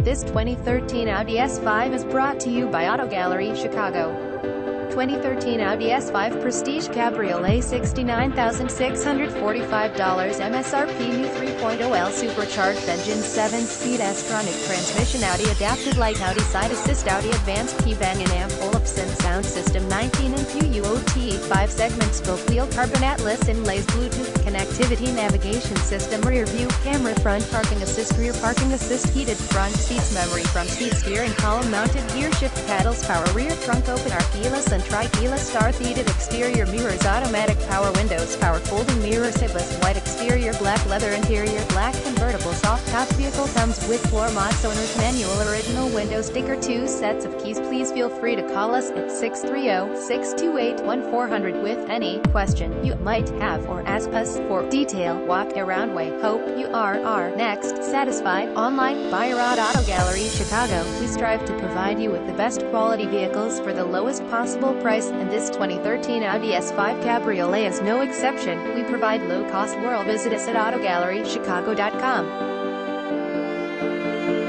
This 2013 Audi S5 is brought to you by Auto Gallery, Chicago. 2013 Audi S5 Prestige Cabriolet $69,645 MSRP New 3.0L Supercharged Engine 7-speed S-tronic transmission Audi Adaptive Light Audi Side Assist Audi Advanced Key Bang & Amp Olufsen Sound System 19-inch UUOT 5-segment spoke wheel Carbon Atlas inlays Bluetooth connectivity navigation system Rear view camera Front parking assist Rear parking assist Heated front seats Memory from seat Steering column mounted gear shift Paddles Power Rear trunk opener Keyless and tri-keyless start Heated exterior mirrors Automatic power windows Power folding mirrors Hitless white exterior Black leather interior Black convertible soft top Vehicle comes with floor mats Owner's manual Original window sticker 2 sets of keys Please feel free to call us at 630-628-1400 with any question you might have or ask us for detail walk around way. Hope you are our next satisfied online buyer at Auto Gallery Chicago. We strive to provide you with the best quality vehicles for the lowest possible price, and this 2013 Audi S5 Cabriolet is no exception. We provide low-cost world. Visit us at autogallerychicago.com.